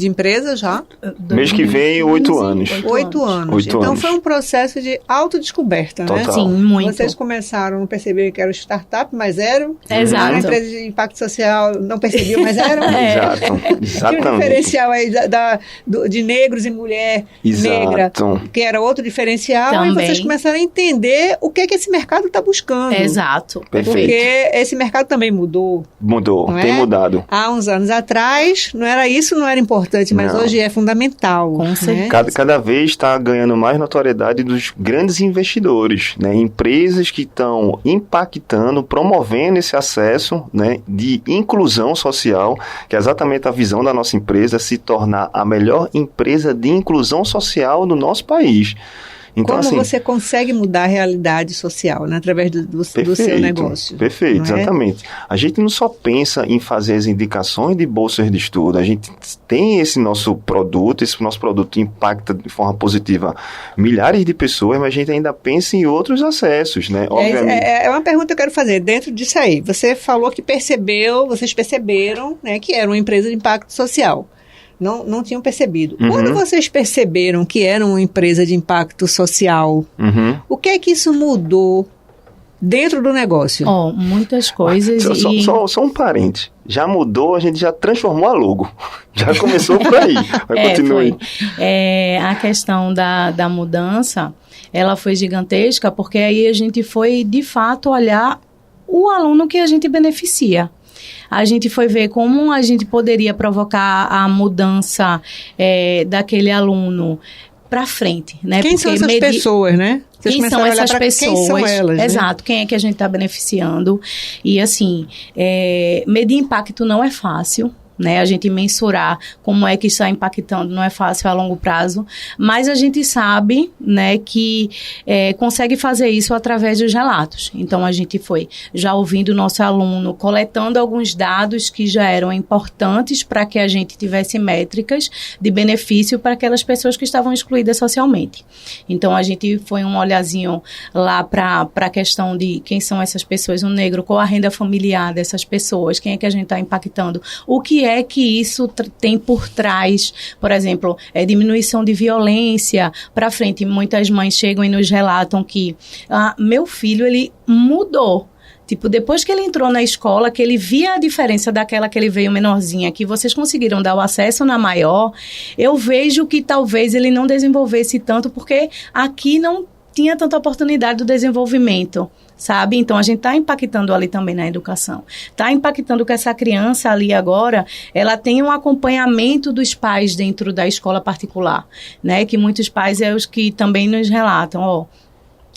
empresa já? Mês que vem, 8 anos. 8 anos. Então foi um processo de autodescoberta, né? Total. Sim, muito. Vocês começaram, não perceberam que era startup, mas eram. Exato. Era uma empresa de impacto social, não percebiam, mas eram. Exatamente. Tinha um diferencial aí de negros e mulher negra, que era outro diferencial. Também. E vocês começaram a entender o que esse mercado está buscando. Exato. Perfeito. Porque esse mercado também mudou. Tem mudado. Há uns anos atrás, não era importante, mas hoje é fundamental. Com certeza. Cada vez está ganhando mais notoriedade dos grandes investidores, né? Empresas que estão impactando, promovendo esse acesso, né, de inclusão social, que é exatamente a visão da nossa empresa, se tornar a melhor empresa de inclusão social do nosso país. Então, como você consegue mudar a realidade social, né, através do seu negócio. Perfeito, exatamente. A gente não só pensa em fazer as indicações de bolsas de estudo, a gente tem esse nosso produto impacta de forma positiva milhares de pessoas, mas a gente ainda pensa em outros acessos, né? Obviamente. É uma pergunta que eu quero fazer, dentro disso aí. Você falou que vocês perceberam, né, que era uma empresa de impacto social. Não tinham percebido. Quando vocês perceberam que era uma empresa de impacto social, o que é que isso mudou dentro do negócio? Muitas coisas. Só um parente. Já mudou, a gente já transformou a logo. Já começou por aí. Continue. A questão da mudança, ela foi gigantesca, porque aí a gente foi, de fato, olhar o aluno que a gente beneficia. A gente foi ver como a gente poderia provocar a mudança daquele aluno para frente, né? Quem são essas pessoas, né? Quem são essas pessoas? Quem são elas, exato, né? Quem é que a gente está beneficiando? E assim, medir impacto não é fácil. né? A gente mensurar como é que está impactando não é fácil a longo prazo, mas a gente sabe, né, que consegue fazer isso através dos relatos. Então, a gente foi já ouvindo o nosso aluno, coletando alguns dados que já eram importantes para que a gente tivesse métricas de benefício para aquelas pessoas que estavam excluídas socialmente. Então, a gente foi um olhazinho lá para a questão de quem são essas pessoas no negro, qual a renda familiar dessas pessoas, quem é que a gente está impactando, o que é que isso tem por trás, por exemplo, diminuição de violência para frente. Muitas mães chegam e nos relatam que meu filho, ele mudou. Tipo, depois que ele entrou na escola, que ele via a diferença daquela que ele veio menorzinha, que vocês conseguiram dar o acesso na maior, eu vejo que talvez ele não desenvolvesse tanto, porque aqui não tinha tanta oportunidade do desenvolvimento, sabe? Então, a gente está impactando ali também na educação. Está impactando que essa criança ali agora, ela tem um acompanhamento dos pais dentro da escola particular, né? Que muitos pais os que também nos relatam,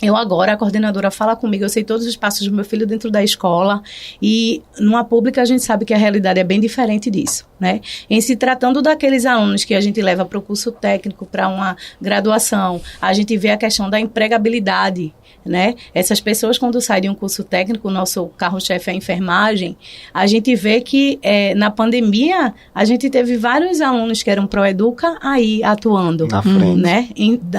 eu agora, a coordenadora fala comigo, eu sei todos os passos do meu filho dentro da escola e numa pública a gente sabe que a realidade é bem diferente disso, né? Em se tratando daqueles alunos que a gente leva para o curso técnico, para uma graduação, a gente vê a questão da empregabilidade, né? Essas pessoas, quando saem de um curso técnico, o nosso carro-chefe é a enfermagem, a gente vê que na pandemia a gente teve vários alunos que eram Proeduca aí atuando na frente, né?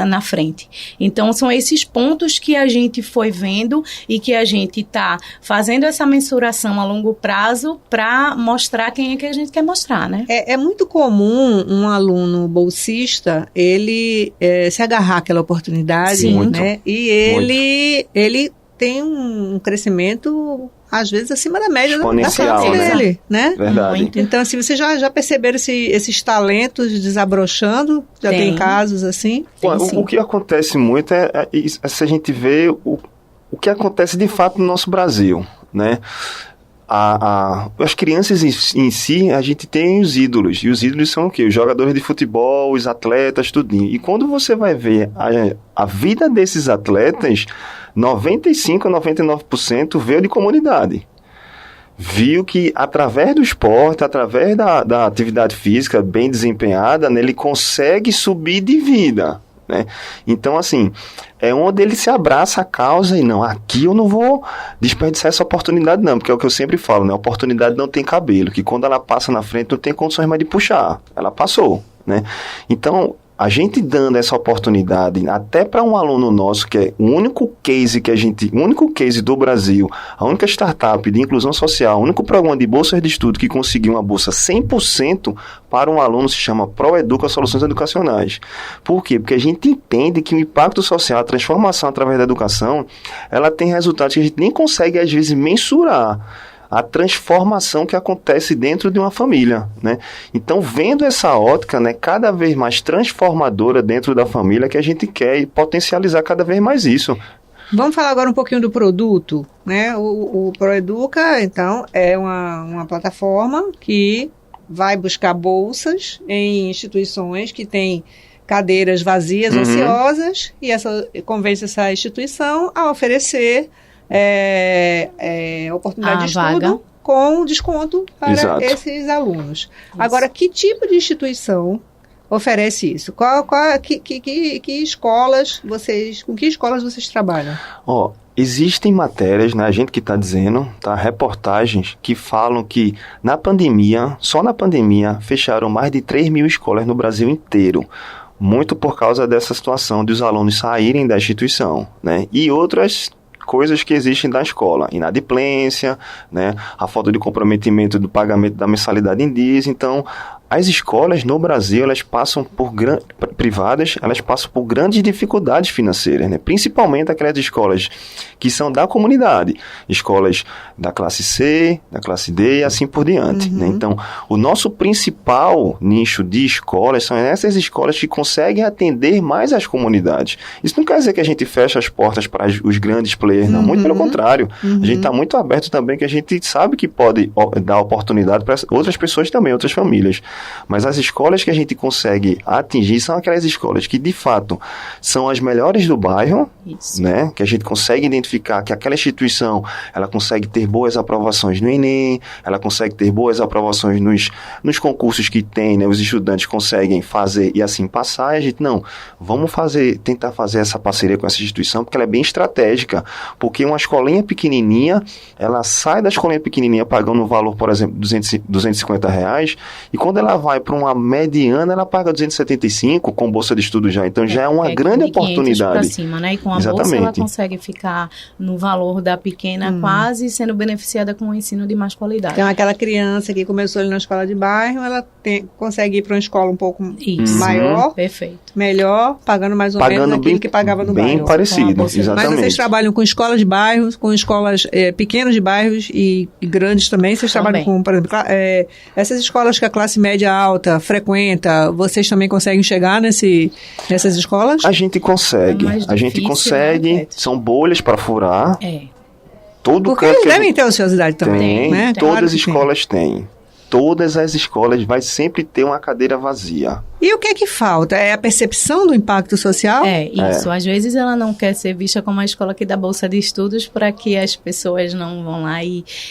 Na frente. Então, são esses pontos que a gente foi vendo e que a gente está fazendo essa mensuração a longo prazo para mostrar quem é que a gente quer mostrar, né? É muito comum um aluno bolsista, ele se agarrar àquela oportunidade, Sim. né? E ele tem um crescimento, às vezes, acima da média da classe dele, né? Verdade. Muito. Então, assim, vocês já perceberam esses talentos desabrochando? Já tem casos assim? O que acontece muito é se a gente vê o que acontece de fato no nosso Brasil, né? As crianças em si, a gente tem os ídolos. E os ídolos são o quê? Os jogadores de futebol, os atletas, tudinho. E quando você vai ver a vida desses atletas, 95% a 99% veio de comunidade. Viu que através do esporte, através da atividade física bem desempenhada, né, ele consegue subir de vida, né? Então, assim, é onde ele se abraça a causa e não, aqui eu não vou desperdiçar essa oportunidade não, porque é o que eu sempre falo, né? A oportunidade não tem cabelo, que quando ela passa na frente não tem condições mais de puxar, ela passou, né? Então, a gente dando essa oportunidade até para um aluno nosso, que é o único case do Brasil, a única startup de inclusão social, o único programa de bolsas de estudo que conseguiu uma bolsa 100% para um aluno, se chama Proeduca Soluções Educacionais. Por quê? Porque a gente entende que o impacto social, a transformação através da educação, ela tem resultados que a gente nem consegue, às vezes, mensurar. A transformação que acontece dentro de uma família, né? Então, vendo essa ótica, né, cada vez mais transformadora dentro da família, que a gente quer potencializar cada vez mais isso. Vamos falar agora um pouquinho do produto, né? O Proeduca, então, é uma plataforma que vai buscar bolsas em instituições que têm cadeiras vazias, ociosas, e convence essa instituição a oferecer oportunidade de estudo vaga com desconto para esses alunos. Isso. Agora, que tipo de instituição oferece isso? Que escolas com que escolas vocês trabalham? Existem matérias, né, a gente que está dizendo, tá, reportagens que falam que na pandemia, só na pandemia, fecharam mais de 3 mil escolas no Brasil inteiro. Muito por causa dessa situação de os alunos saírem da instituição, né? E outras coisas que existem da escola, inadimplência, né, a falta de comprometimento do pagamento da mensalidade em dias. Então, as escolas no Brasil, elas passam privadas, elas passam por grandes dificuldades financeiras, né? Principalmente aquelas escolas que são da comunidade, escolas da classe C, da classe D e assim por diante, né? Então, o nosso principal nicho de escolas são essas escolas que conseguem atender mais as comunidades. Isso não quer dizer que a gente fecha as portas para os grandes players, não, muito pelo contrário. A gente está muito aberto também, que a gente sabe que pode dar oportunidade para outras pessoas também, outras famílias. Mas as escolas que a gente consegue atingir são aquelas escolas que, de fato, são as melhores do bairro, né? Que a gente consegue identificar que aquela instituição, ela consegue ter boas aprovações no Enem, ela consegue ter boas aprovações nos concursos que tem, né? Os estudantes conseguem fazer e assim passar, e a gente, não, vamos tentar fazer essa parceria com essa instituição, porque ela é bem estratégica, porque uma escolinha pequenininha, ela sai da escolinha pequenininha pagando um valor, por exemplo, R$250, e quando ela vai para uma mediana, ela paga 275 com bolsa de estudo já, então já é uma grande oportunidade. Pra cima, né? E com a bolsa ela consegue ficar no valor da pequena, quase sendo beneficiada com o ensino de mais qualidade. Então aquela criança que começou ali na escola de bairro, ela consegue ir para uma escola um pouco maior, perfeito, melhor, pagando mais ou menos aquilo que pagava no bairro. Bem parecido, exatamente. Mas vocês trabalham com escolas de bairros, com escolas pequenas de bairros e grandes também? Vocês trabalham com, por exemplo, essas escolas que a classe média alta frequenta, vocês também conseguem chegar nessas escolas? A gente consegue, né? São bolhas para furar. Porque eles devem ter ociosidade também, né? Todas as escolas têm. Todas as escolas vai sempre ter uma cadeira vazia. E o que é que falta? É a percepção do impacto social? Isso. Às vezes ela não quer ser vista como uma escola que dá bolsa de estudos para que as pessoas não vão lá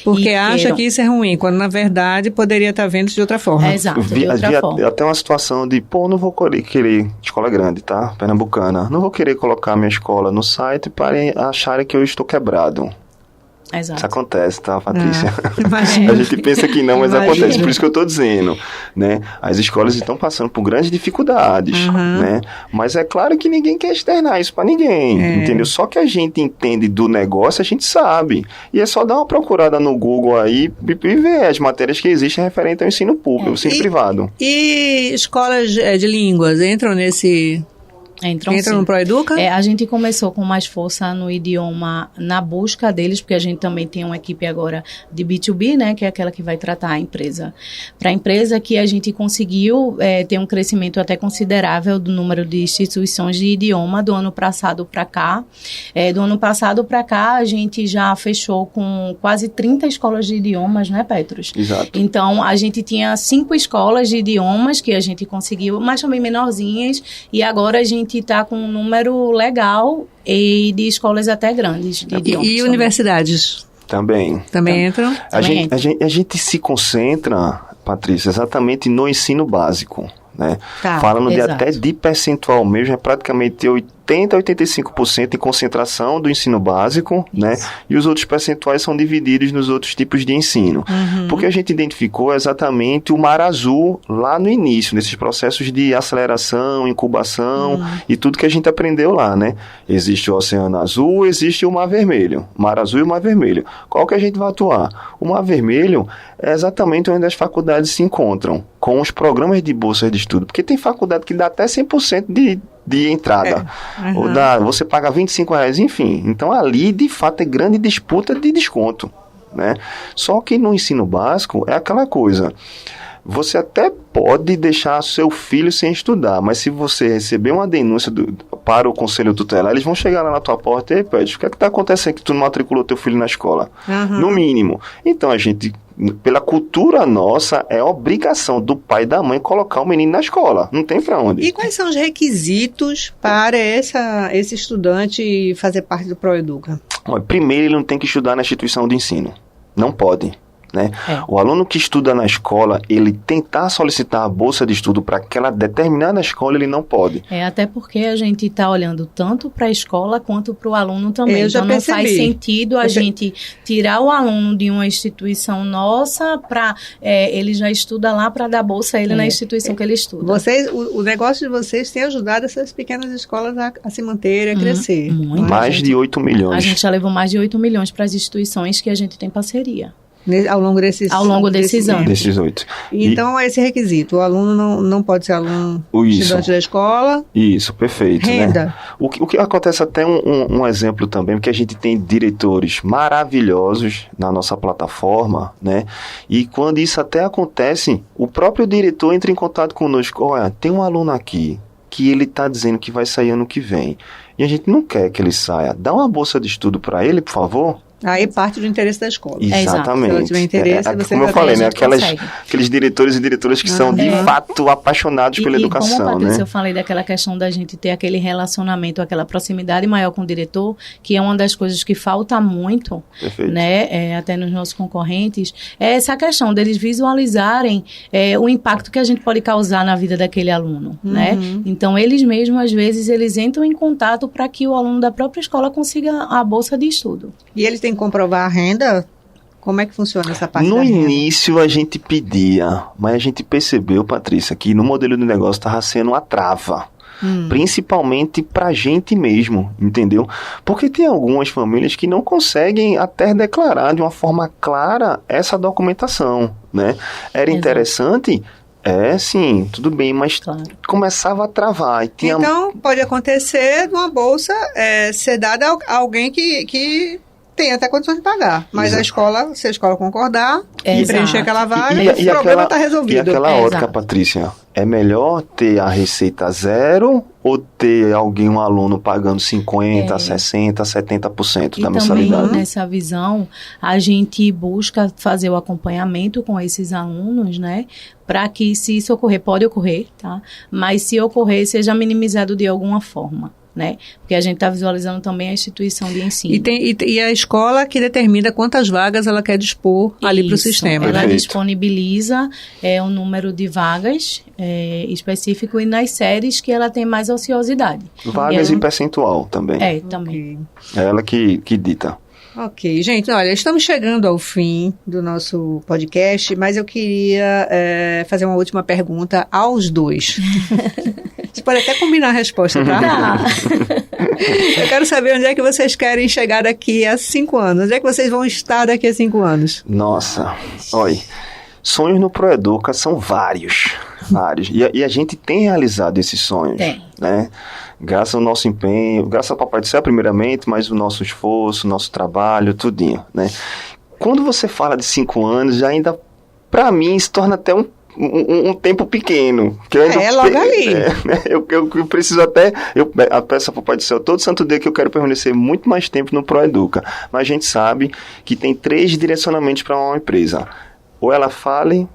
Porque acha que isso é ruim, quando na verdade poderia estar vendo de outra forma. Exato, de outra forma. Até uma situação de, não vou querer escola grande, tá? Pernambucana. Não vou querer colocar minha escola no site para acharem que eu estou quebrado. Exato. Isso acontece, tá, Patrícia? A gente pensa que não, mas acontece. Por isso que eu estou dizendo, né? As escolas estão passando por grandes dificuldades, né? Mas é claro que ninguém quer externar isso para ninguém, entendeu? Só que a gente entende do negócio, a gente sabe. E é só dar uma procurada no Google aí e ver as matérias que existem referente ao ensino público, ensino privado. E escolas de línguas entram nesse... Entra no ProEduca? A gente começou com mais força no idioma na busca deles, porque a gente também tem uma equipe agora de B2B, né, que é aquela que vai tratar a empresa. Para a empresa que a gente conseguiu ter um crescimento até considerável do número de instituições de idioma do ano passado para cá. Do ano passado para cá, a gente já fechou com quase 30 escolas de idiomas, né, Petros? Exato. Então, a gente tinha 5 escolas de idiomas que a gente conseguiu, mas também menorzinhas, e agora a gente está com um número legal e de escolas até grandes de idiomas. E universidades? Também entram? A gente se concentra, Patrícia, exatamente no ensino básico, né? Falando até de percentual mesmo, é praticamente 80% a 85% em concentração do ensino básico, né? E os outros percentuais são divididos nos outros tipos de ensino. Porque a gente identificou exatamente o mar azul lá no início, nesses processos de aceleração, incubação e tudo que a gente aprendeu lá, né? Existe o Oceano Azul, existe o Mar Vermelho. Mar Azul e o Mar Vermelho. Qual que a gente vai atuar? O Mar Vermelho é exatamente onde as faculdades se encontram, com os programas de bolsas de estudo. Porque tem faculdade que dá até 100% de entrada. Ou você paga R$25, enfim. Então ali, de fato, é grande disputa de desconto, né? Só que no ensino básico é aquela coisa. Você até pode deixar seu filho sem estudar, mas se você receber uma denúncia para o conselho tutelar, eles vão chegar lá na tua porta e pede, o que é que está acontecendo que tu não matriculou teu filho na escola? No mínimo. Então a gente, pela cultura nossa, é obrigação do pai e da mãe colocar o menino na escola. Não tem para onde. E quais são os requisitos para esse estudante fazer parte do ProEduca? Primeiro, ele não tem que estudar na instituição de ensino. Não pode. Né? O aluno que estuda na escola, ele tentar solicitar a bolsa de estudo para aquela determinada escola, ele não pode. Até porque a gente está olhando tanto para a escola quanto para o aluno também. Então não faz sentido a gente tirar o aluno de uma instituição nossa para ele já estuda lá para dar bolsa a ele na instituição que ele estuda. O negócio de vocês tem ajudado essas pequenas escolas a se manterem, a crescer. Muito. Mais de 8 milhões. A gente já levou mais de 8 milhões para as instituições que a gente tem parceria. Ao longo desses anos. Desses 8. Então, esse requisito. O aluno não pode ser aluno estudante da escola. Isso, perfeito. Renda. Né? O que acontece até um exemplo também, porque a gente tem diretores maravilhosos na nossa plataforma, né? E quando isso até acontece, o próprio diretor entra em contato conosco. Olha, tem um aluno aqui que ele está dizendo que vai sair ano que vem. E a gente não quer que ele saia. Dá uma bolsa de estudo para ele, por favor. Aí parte do interesse da escola. Exatamente. Se ela tiver interesse, você como eu falei, né? consegue. Aqueles diretores e diretoras que são de fato apaixonados pela educação, como, Patrícia, né? eu falei daquela questão da gente ter aquele relacionamento, aquela proximidade maior com o diretor, que é uma das coisas que falta muito, né? Até nos nossos concorrentes, é essa questão deles visualizarem o impacto que a gente pode causar na vida daquele aluno, né? Então, eles mesmos, às vezes, eles entram em contato para que o aluno da própria escola consiga a bolsa de estudo. E eles têm que comprovar a renda? Como é que funciona essa parte No da renda? início a gente pedia, mas a gente percebeu, Patrícia, que no modelo de negócio estava sendo uma trava. Principalmente pra gente mesmo, entendeu? Porque tem algumas famílias que não conseguem até declarar de uma forma clara essa documentação, né? Era interessante... sim, tudo bem, mas começava a travar. Então, pode acontecer de uma bolsa ser dada a alguém que tem até condições de pagar. Mas se a escola concordar e preencher aquela vaga, o problema está resolvido. E aquela ótica, Patrícia, é melhor ter a receita zero ou ter um aluno pagando 50%, 60%, 70% da mensalidade? E também, nessa visão, a gente busca fazer o acompanhamento com esses alunos, né? Para que, se isso ocorrer, pode ocorrer, tá? Mas se ocorrer, seja minimizado de alguma forma, né? Porque a gente está visualizando também a instituição de ensino. E a escola que determina quantas vagas ela quer dispor ali para o sistema. Ela disponibiliza o número de vagas específico e nas séries que ela tem mais ociosidade. Vagas e percentual também. Também. É ela que dita. Ok, gente, olha, estamos chegando ao fim do nosso podcast, mas eu queria fazer uma última pergunta aos dois. Você pode até combinar a resposta, tá? Eu quero saber onde é que vocês querem chegar daqui a 5 anos. Onde é que vocês vão estar daqui a 5 anos? Nossa, olha, sonhos no Proeduca são vários. E a gente tem realizado esses sonhos, né? Graças ao nosso empenho, graças ao Papai do Céu primeiramente, mas o nosso esforço, o nosso trabalho, tudinho, né? Quando você fala de 5 anos, já ainda, pra mim, se torna até um tempo pequeno. Que eu ainda logo ali. Eu preciso eu peço ao Papai do Céu todo santo dia que eu quero permanecer muito mais tempo no Proeduca. Mas a gente sabe que tem 3 direcionamentos para uma empresa. Ou ela fale,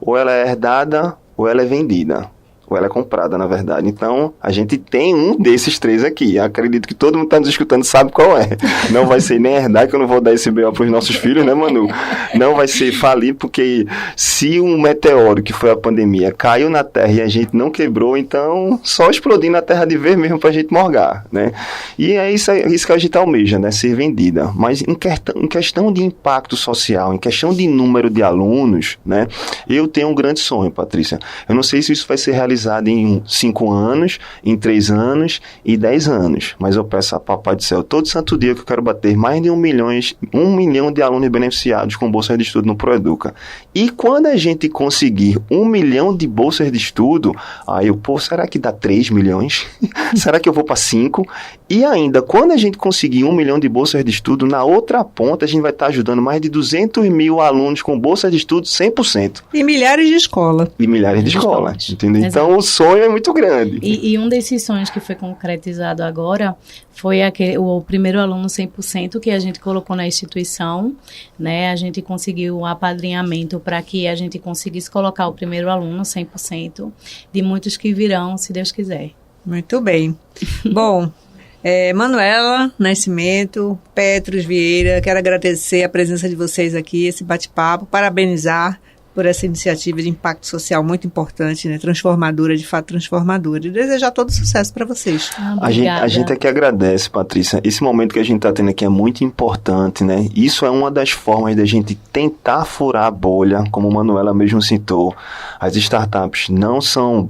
ou ela é herdada, ou ela é vendida. Ou ela é comprada, na verdade. Então, a gente tem um desses 3 aqui. Acredito que todo mundo que está nos escutando sabe qual é. Não vai ser nem herdar, que eu não vou dar esse B.O. para os nossos filhos, né, Manu? Não vai ser falir, porque se um meteoro, que foi a pandemia, caiu na Terra e a gente não quebrou, então só explodir na Terra de vez mesmo para a gente morgar, né? E é isso que a gente almeja, né? Ser vendida. Mas em questão de impacto social, em questão de número de alunos, né? Eu tenho um grande sonho, Patrícia. Eu não sei se isso vai ser realizado em 5 anos, em 3 anos e 10 anos. Mas eu peço a Papai do Céu todo santo dia que eu quero bater mais de 1 milhão de alunos beneficiados com bolsas de estudo no Proeduca. E quando a gente conseguir 1 milhão de bolsas de estudo, aí será que dá 3 milhões? Será que eu vou para 5? E ainda, quando a gente conseguir 1 milhão de bolsas de estudo, na outra ponta a gente vai estar ajudando mais de 200 mil alunos com bolsas de estudo 100%. E milhares de escolas. Entendeu? Então, o sonho é muito grande. E um desses sonhos que foi concretizado agora foi o primeiro aluno 100% que a gente colocou na instituição, né? A gente conseguiu o apadrinhamento para que a gente conseguisse colocar o primeiro aluno 100%, de muitos que virão, se Deus quiser. Muito bem. Bom, Manuela Nascimento, Petros Vieira, quero agradecer a presença de vocês aqui, esse bate-papo, parabenizar por essa iniciativa de impacto social muito importante, né? Transformadora, de fato transformadora. E desejar todo sucesso para vocês. A gente é que agradece, Patrícia. Esse momento que a gente está tendo aqui é muito importante, né? Isso é uma das formas da gente tentar furar a bolha, como a Manuela mesmo citou. As startups não são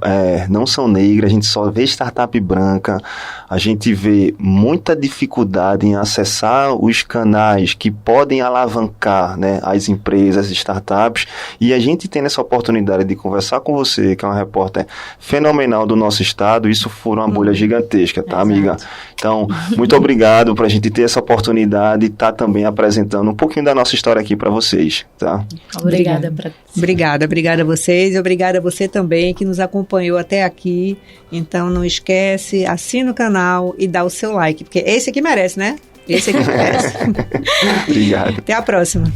negras, a gente só vê startup branca. A gente vê muita dificuldade em acessar os canais que podem alavancar, né, as empresas, as startups. E a gente tem essa oportunidade de conversar com você, que é uma repórter fenomenal do nosso estado, isso fura uma bolha gigantesca, tá, amiga? Então, muito obrigado por a gente ter essa oportunidade e estar também apresentando um pouquinho da nossa história aqui para vocês, tá? Obrigada. Obrigada a vocês e obrigada a você também que nos acompanhou até aqui. Então, não esquece, assina o canal e dá o seu like, porque esse aqui merece, né? Esse aqui merece. Obrigado. Até a próxima.